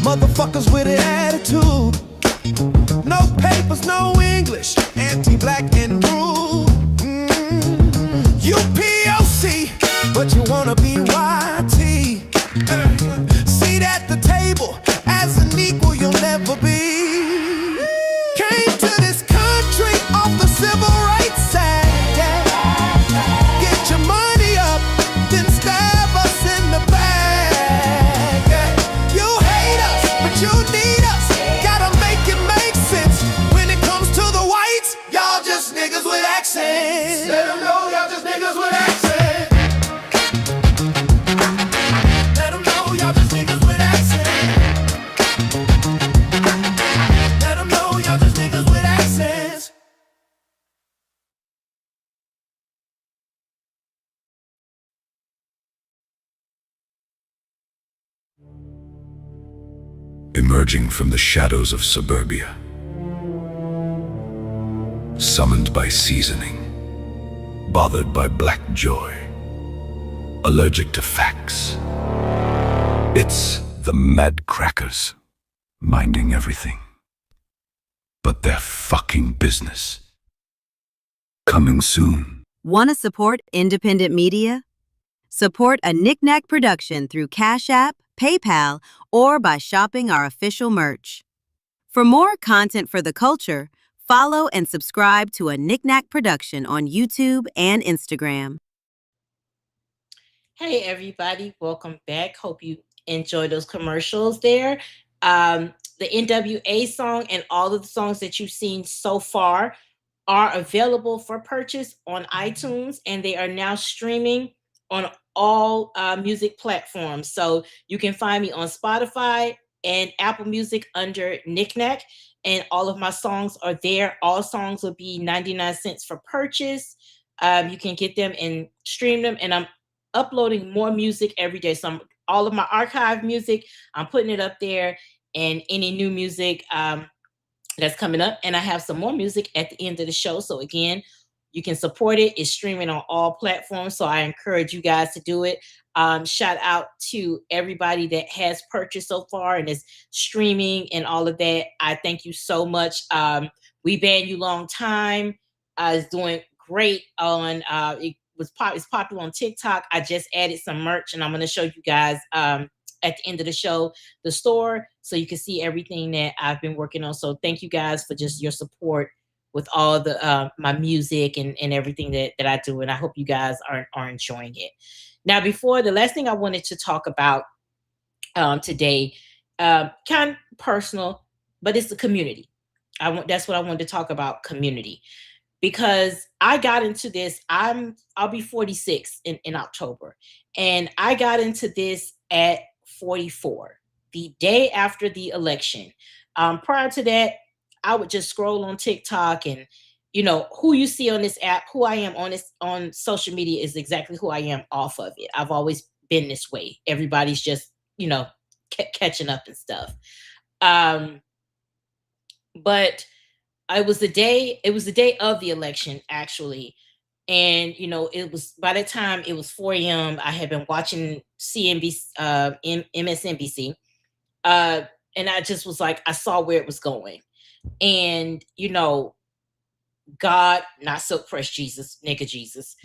[SPEAKER 2] Motherfuckers with an attitude. No papers, no English. Anti-black and rude. You POC, but you wanna be YT. Seat at the table, as an equal you'll never be. Came to this country off the civil rights side. Get your money up, then stab us in the back. You hate us, but you need us. Gotta make it make sense. When it comes to the whites, y'all just niggas with accents. Let them know y'all just niggas with accents. Let them know y'all just niggas with accents.
[SPEAKER 6] emerging from the shadows of suburbia, summoned by seasoning, bothered by black joy, allergic to facts. It's the mad crackers, minding everything but their fucking business. Coming soon.
[SPEAKER 1] Want to support independent media? Support a Knick-Knack production through Cash App, PayPal, or by shopping our official merch. For more content for the culture, follow and subscribe to a Knick-Knack production on YouTube and Instagram.
[SPEAKER 3] Hey everybody, welcome back. Hope you enjoyed those commercials there. The NWA song and all of the songs that you've seen so far are available for purchase on iTunes, and they are now streaming on all music platforms. So you can find me on Spotify and Apple Music under Knick-Knack, and all of my songs are there. All songs will be 99 cents for purchase. You can get them and stream them, and I'm uploading more music every day. So all of my archive music, I'm putting it up there, and any new music that's coming up. And I have some more music at the end of the show. So again, you can support it. It's streaming on all platforms. So I encourage you guys to do it. Shout out to everybody that has purchased so far and is streaming and all of that. I thank you so much. We Banned You Long Time is doing great on it's popular on TikTok. I just added some merch, and I'm going to show you guys at the end of the show the store, so you can see everything that I've been working on. So thank you guys for just your support with all the my music and everything that I do, and I hope you guys are enjoying it. Now, before the last thing I wanted to talk about today, kind of personal, but it's the community. That's what I wanted to talk about, community. Because I got into this, I'll be 46 in October. And I got into this at 44, the day after the election. Prior to that, I would just scroll on TikTok, and who you see on this app, who I am on social media is exactly who I am off of it. I've always been this way. Everybody's just, catching up and stuff. But it was the day of the election, actually. And, it was, by that time it was 4 a.m. I had been watching CNBC, MSNBC. And I just was like, I saw where it was going. And, God, not so fresh Jesus, nigga Jesus.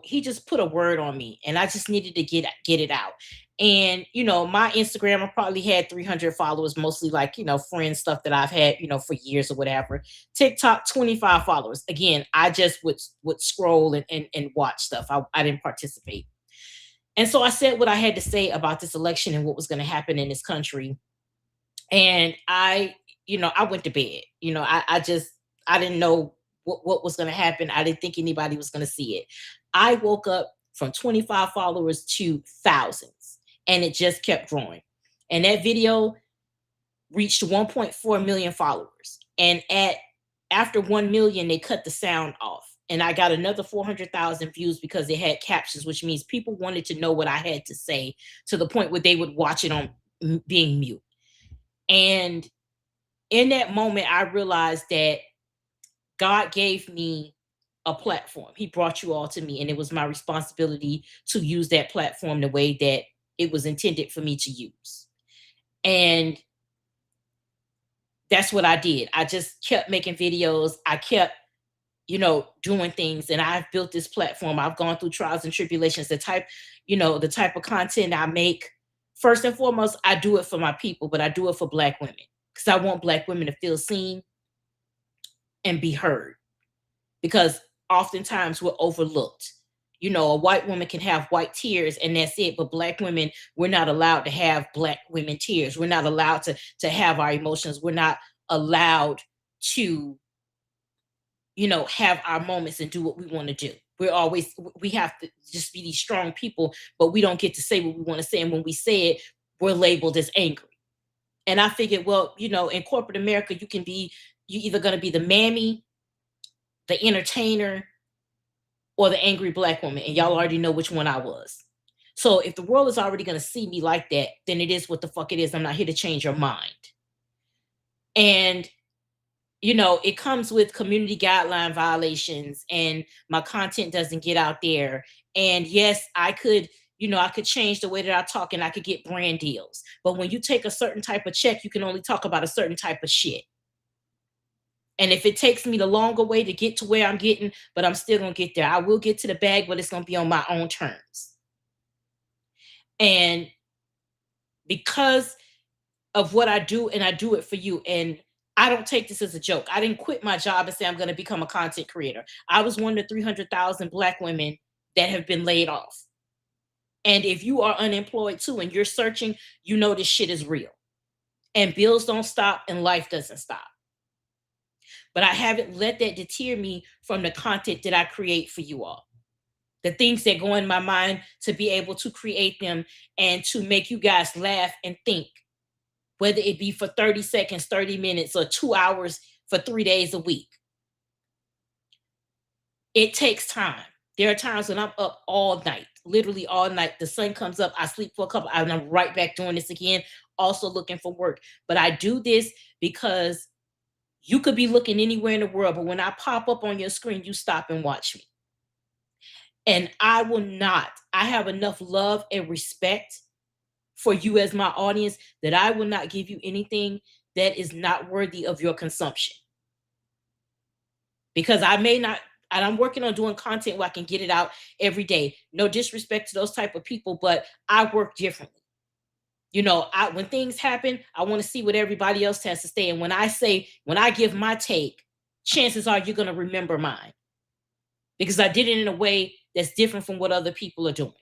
[SPEAKER 3] He just put a word on me, and I just needed to get it out. And, my Instagram, I probably had 300 followers, mostly like, friend stuff that I've had, for years or whatever. TikTok, 25 followers. Again, I just would scroll and watch stuff. I didn't participate. And so I said what I had to say about this election and what was going to happen in this country. And I went to bed. I didn't know what was going to happen. I didn't think anybody was going to see it. I woke up from 25 followers to thousands, and it just kept growing. And that video reached 1.4 million followers. And after 1 million, they cut the sound off. And I got another 400,000 views because they had captions, which means people wanted to know what I had to say, to the point where they would watch it on being mute. And in that moment, I realized that God gave me a platform. He brought you all to me, and it was my responsibility to use that platform the way that it was intended for me to use. And that's what I did. I just kept making videos. I kept, doing things, and I've built this platform. I've gone through trials and tribulations. The type of content I make, first and foremost, I do it for my people, but I do it for Black women, because I want Black women to feel seen and be heard, because oftentimes we're overlooked. A white woman can have white tears and that's it, but Black women, we're not allowed to have Black women tears. We're not allowed to have our emotions. We're not allowed to, have our moments and do what we want to do. We have to just be these strong people, but we don't get to say what we want to say. And when we say it, we're labeled as angry. And I figured, well, in corporate America, you either going to be the mammy, the entertainer, or the angry Black woman. And y'all already know which one I was. So if the world is already going to see me like that, then it is what the fuck it is. I'm not here to change your mind. And it comes with community guideline violations, and my content doesn't get out there. And yes, I could, I could change the way that I talk, and I could get brand deals. But when you take a certain type of check, you can only talk about a certain type of shit. And if it takes me the longer way to get to where I'm getting, but I'm still going to get there. I will get to the bag, but it's going to be on my own terms. And because of what I do, and I do it for you, and I don't take this as a joke. I didn't quit my job and say I'm going to become a content creator. I was one of the 300,000 Black women that have been laid off. And if you are unemployed too and you're searching, this shit is real. And bills don't stop and life doesn't stop. But I haven't let that deter me from the content that I create for you all. The things that go in my mind, to be able to create them and to make you guys laugh and think, whether it be for 30 seconds, 30 minutes, or 2 hours for 3 days a week. It takes time. There are times when I'm up all night, literally all night. The sun comes up, I sleep for a couple hours, and I'm right back doing this again, also looking for work. But I do this because you could be looking anywhere in the world, but when I pop up on your screen, you stop and watch me. And I have enough love and respect for you as my audience that I will not give you anything that is not worthy of your consumption. Because I may not, and I'm working on doing content where I can get it out every day. No disrespect to those type of people, but I work differently. When things happen, I want to see what everybody else has to say. And when I give my take, chances are you're going to remember mine. Because I did it in a way that's different from what other people are doing.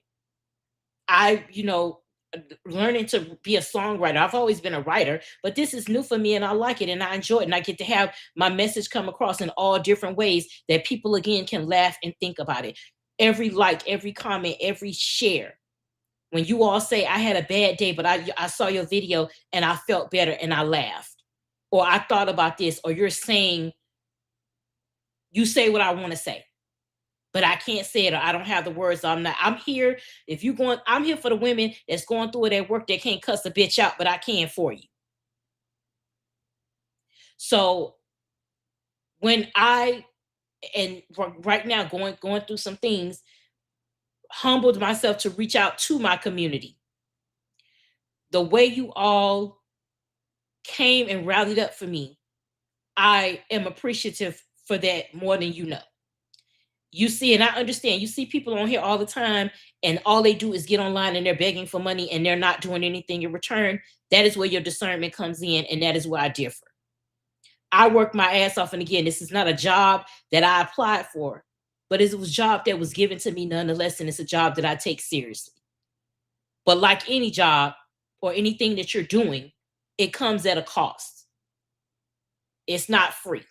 [SPEAKER 3] Learning to be a songwriter. I've always been a writer, but this is new for me and I like it and I enjoy it. And I get to have my message come across in all different ways that people, again, can laugh and think about it. Every like, every comment, every share. When you all say, I had a bad day, but I saw your video and I felt better and I laughed. Or I thought about this, or you say what I want to say. But I can't say it, or I don't have the words. I'm here. I'm here for the women that's going through it at work that can't cuss a bitch out, but I can for you. So when right now going through some things, humbled myself to reach out to my community. The way you all came and rallied up for me, I am appreciative for that more than you know. You see, and I understand, you see people on here all the time and all they do is get online and they're begging for money and they're not doing anything in return. That is where your discernment comes in, and that is where I differ. I work my ass off, and again, this is not a job that I applied for, but it was a job that was given to me nonetheless, and it's a job that I take seriously. But like any job or anything that you're doing, it comes at a cost. It's not free.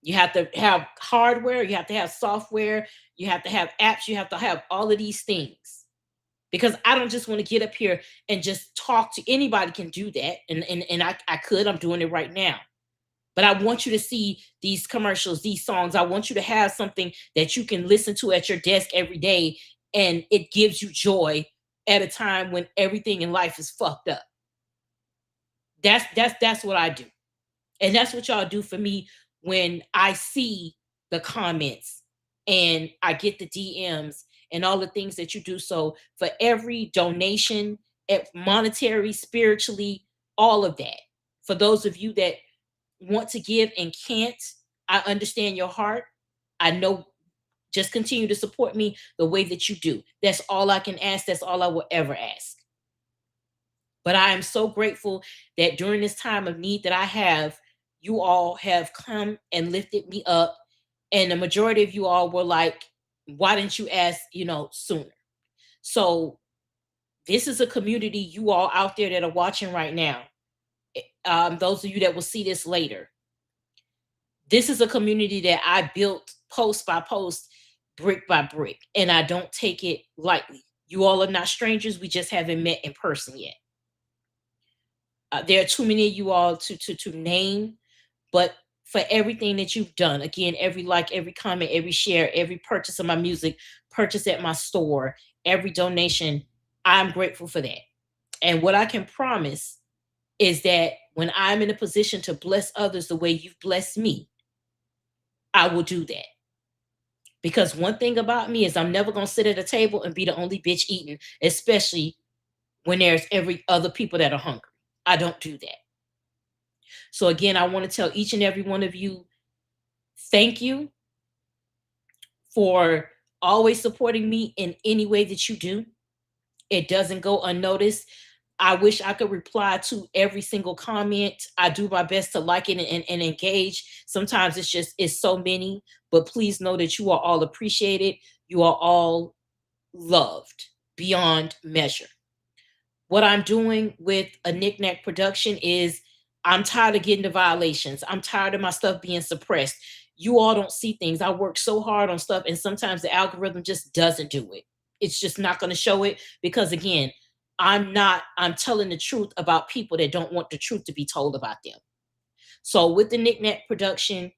[SPEAKER 3] You have to have hardware, you have to have software, you have to have apps, you have to have all of these things. Because I don't just want to get up here and just talk to anybody. Can do that. And I could, I'm doing it right now. But I want you to see these commercials, these songs. I want you to have something that you can listen to at your desk every day, and it gives you joy at a time when everything in life is fucked up. That's what I do. And that's what y'all do for me when I see the comments and I get the DMs and all the things that you do. So for every donation, monetary, spiritually, all of that, for those of you that want to give and can't, I understand your heart. I know, just continue to support me the way that you do. That's all I can ask. That's all I will ever ask. But I am so grateful that during this time of need that I have, you all have come and lifted me up. And the majority of you all were like, why didn't you ask, sooner? So this is a community, you all out there that are watching right now. Those of you that will see this later. This is a community that I built post by post, brick by brick. And I don't take it lightly. You all are not strangers. We just haven't met in person yet. There are too many of you all to name. But for everything that you've done, again, every like, every comment, every share, every purchase of my music, purchase at my store, every donation. I'm grateful for that. And what I can promise is that when I'm in a position to bless others the way you've blessed me, I will do that. Because one thing about me is I'm never going to sit at a table and be the only bitch eating, especially when there's every other people that are hungry. I don't do that. So again, I want to tell each and every one of you, thank you for always supporting me in any way that you do. It doesn't go unnoticed. I wish I could reply to every single comment. I do my best to like it and engage. Sometimes it's so many, but please know that you are all appreciated. You are all loved beyond measure. What I'm doing with a Knickknack production is I'm tired of getting the violations. I'm tired of my stuff being suppressed. You all don't see things. I work so hard on stuff, and sometimes the algorithm just doesn't do it. It's just not going to show it because, again, I'm telling the truth about people that don't want the truth to be told about them. So with the Knickknack production,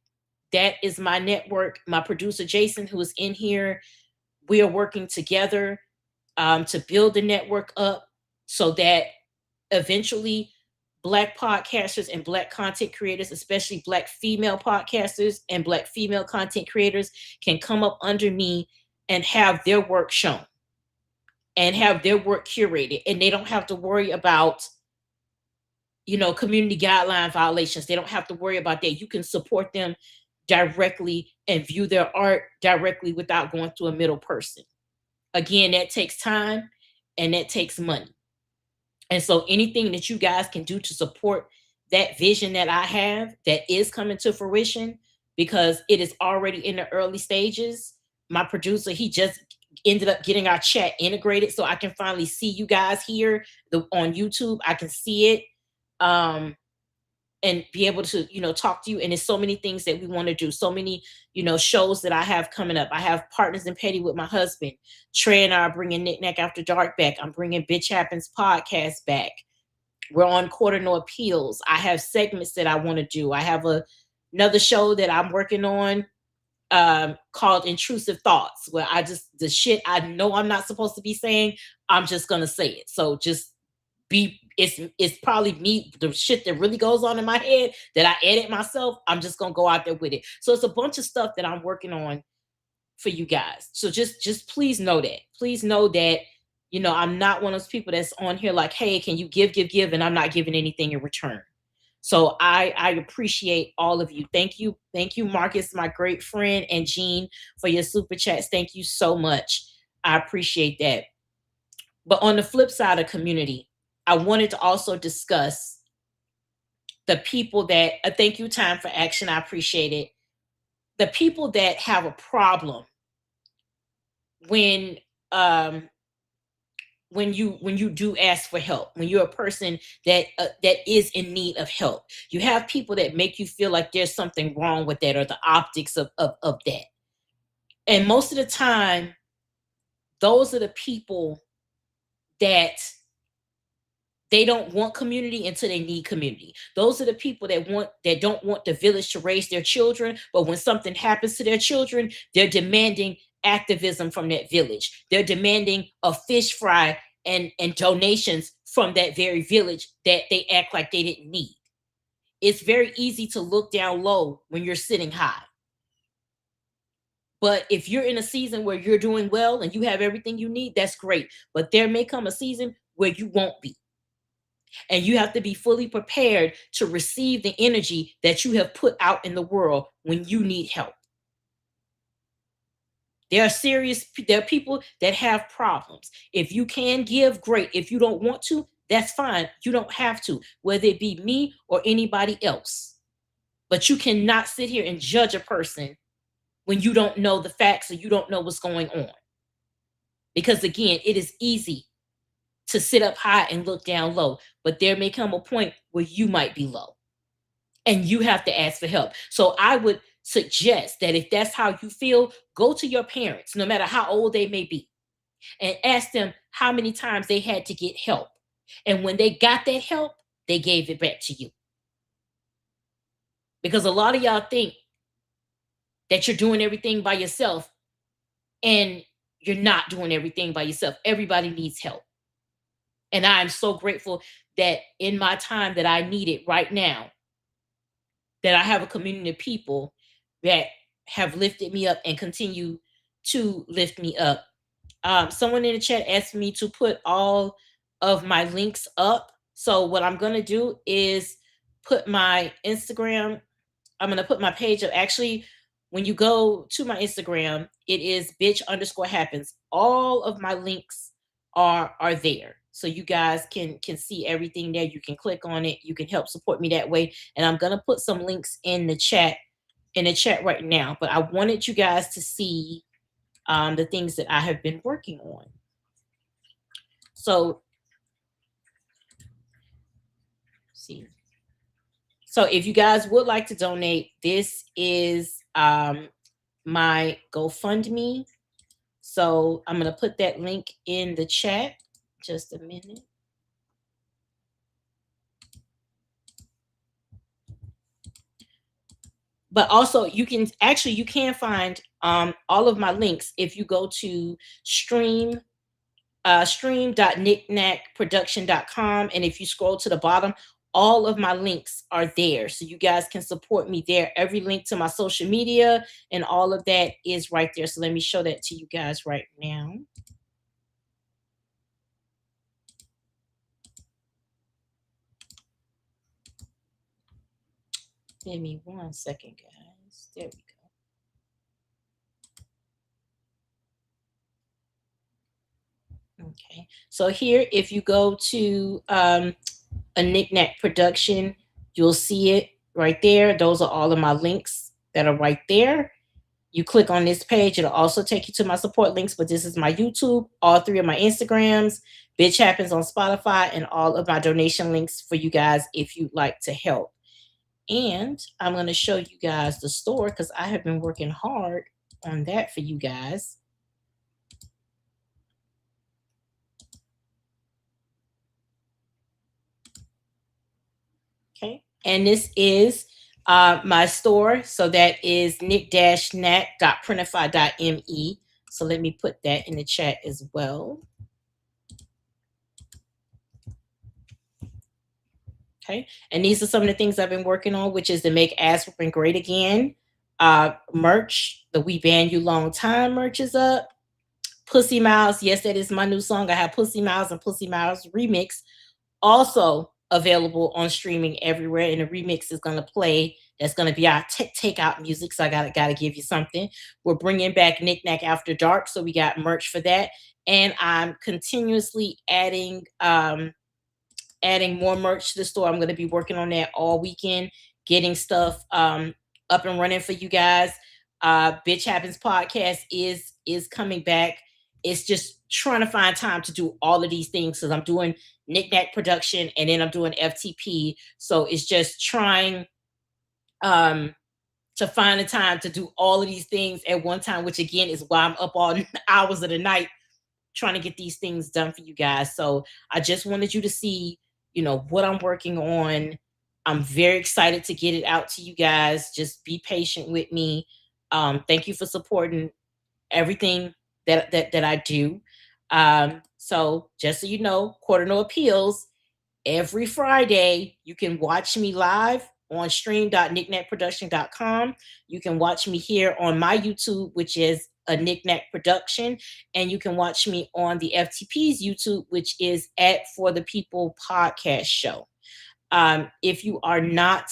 [SPEAKER 3] that is my network. My producer, Jason, who is in here, we are working together to build the network up so that eventually Black podcasters and Black content creators, especially Black female podcasters and Black female content creators, can come up under me and have their work shown and have their work curated. And they don't have to worry about, community guideline violations. They don't have to worry about that. You can support them directly and view their art directly without going through a middle person. Again, that takes time and that takes money. And so anything that you guys can do to support that vision that I have that is coming to fruition, because it is already in the early stages. My producer, he just ended up getting our chat integrated so I can finally see you guys here on YouTube. I can see it and be able to, talk to you. And there's so many things that we want to do. So many, shows that I have coming up. I have Partners in Petty with my husband. Trey and I are bringing Knickknack After Dark back. I'm bringing Bitch Happens podcast back. We're on Court of No Appeals. I have segments that I want to do. I have another show that I'm working on called Intrusive Thoughts, where the shit I know I'm not supposed to be saying, I'm just going to say it. So just it's probably me, the shit that really goes on in my head that I edit myself. I'm just gonna go out there with it. So it's a bunch of stuff that I'm working on for you guys. So just please know that. Please know that, I'm not one of those people that's on here like, hey, can you give, and I'm not giving anything in return. So I appreciate all of you. Thank you, Marcus, my great friend, and Jean, for your super chats. Thank you so much. I appreciate that. But on the flip side of community, I wanted to also discuss the people that, thank you, Time for Action, I appreciate it. The people that have a problem when you do ask for help, when you're a person that is in need of help. You have people that make you feel like there's something wrong with that, or the optics of that. And most of the time, those are the people that they don't want community until they need community. Those are the people that don't want the village to raise their children, but when something happens to their children, they're demanding activism from that village. They're demanding a fish fry and donations from that very village that they act like they didn't need. It's very easy to look down low when you're sitting high. But if you're in a season where you're doing well and you have everything you need, that's great. But there may come a season where you won't be. And you have to be fully prepared to receive the energy that you have put out in the world when you need help. There are people that have problems. If you can give, great. If you don't want to, that's fine. You don't have to, whether it be me or anybody else. But you cannot sit here and judge a person when you don't know the facts or you don't know what's going on. Because again, it is easy to sit up high and look down low, but there may come a point where you might be low and you have to ask for help. So I would suggest that if that's how you feel, go to your parents, no matter how old they may be, and ask them how many times they had to get help. And when they got that help, they gave it back to you. Because a lot of y'all think that you're doing everything by yourself, and you're not doing everything by yourself. Everybody needs help. And I'm so grateful that in my time that I need it right now, that I have a community of people that have lifted me up and continue to lift me up. Someone in the chat asked me to put all of my links up. So what I'm going to do is put my Instagram. I'm going to put my page up. Actually, when you go to my Instagram, it is bitch_happens. All of my links are there. So you guys can see everything there. You can click on it. You can help support me that way. And I'm going to put some links in the chat right now. But I wanted you guys to see the things that I have been working on. So, see. So if you guys would like to donate, this is my GoFundMe. So I'm going to put that link in the chat. Just a minute. But also you can find all of my links if you go to stream.knickknackproduction.com, and if you scroll to the bottom, all of my links are there, so you guys can support me there. Every link to my social media and all of that is right there. So let me show that to you guys right now. Give me 1 second, guys. There we go. Okay, so here, if you go to a Knickknack production, you'll see it right there. Those are all of my links that are right there. You click on this page, it'll also take you to my support links, but this is my YouTube, all 3 of my Instagrams, Bitch Happens on Spotify, and all of my donation links for you guys if you'd like to help. And I'm going to show you guys the store because I have been working hard on that for you guys. Okay, and this is my store. So that is nick-knack.printify.me. So let me put that in the chat as well. Okay, and these are some of the things I've been working on, which is to make Ass Whooping Great Again. Merch, the We Ban You Long Time merch is up. Pussy Miles, yes, that is my new song. I have Pussy Miles and Pussy Miles Remix also available on streaming everywhere, and the remix is going to play. That's going to be our takeout music, so I gotta give you something. We're bringing back Knickknack After Dark, so we got merch for that, and I'm continuously adding more merch to the store. I'm going to be working on that all weekend, getting stuff up and running for you guys. Bitch Happens podcast is coming back. It's just trying to find time to do all of these things because I'm doing Knickknack production and then I'm doing FTP. So it's just trying to find the time to do all of these things at one time, which again is why I'm up all hours of the night trying to get these things done for you guys. So I just wanted you to see, what I'm working on. I'm very excited to get it out to you guys. Just be patient with me. Thank you for supporting everything that I do. So just so you know, Court of No Appeals, every Friday, you can watch me live on stream.knickknackproduction.com. You can watch me here on my YouTube, which is a Knickknack production, and you can watch me on the FTP's YouTube, which is at For the People podcast show. If you are not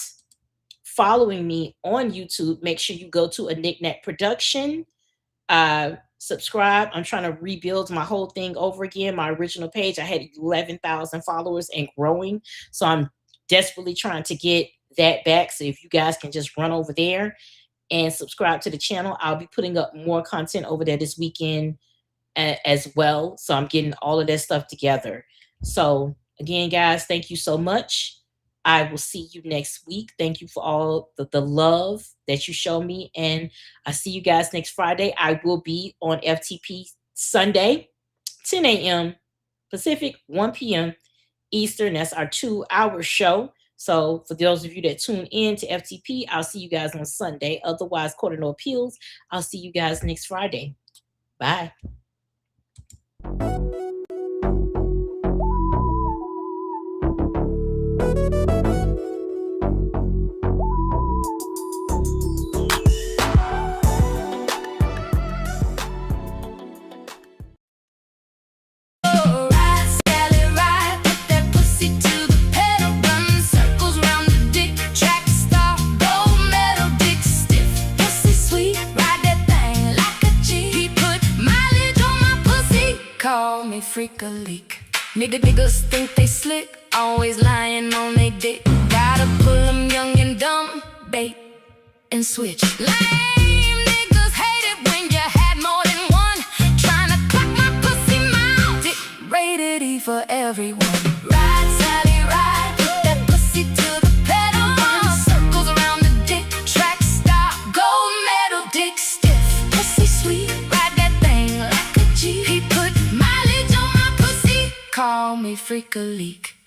[SPEAKER 3] following me on YouTube, make sure you go to a Knickknack production, subscribe. I'm trying to rebuild my whole thing over again. My original page, I had 11,000 followers and growing, so I'm desperately trying to get that back. So if you guys can just run over there and subscribe to the channel, I'll be putting up more content over there this weekend as well. So I'm getting all of that stuff together. So again, guys, thank you so much. I will see you next week. Thank you for all the love that you show me. And I see you guys next Friday. I will be on FTP Sunday, 10 a.m. Pacific, 1 p.m. Eastern. That's our 2-hour show. So for those of you that tune in to FTP, I'll see you guys on Sunday. Otherwise, Court of No Appeals, I'll see you guys next Friday. Bye.
[SPEAKER 2] Call me freak a leak. Niggas think they slick, always lying on they dick. Gotta pull them young and dumb, bait and switch. Lame niggas hate it when you had more than one. Tryna clock my pussy mouth. Dick rated E for everyone. Ride, Sally, ride, put that pussy to the pedal. Run circles around the dick, track stop, gold medal, dick stiff, pussy sweet. Ride that thing like a G. He put mileage on my pussy. Call me freak a leak.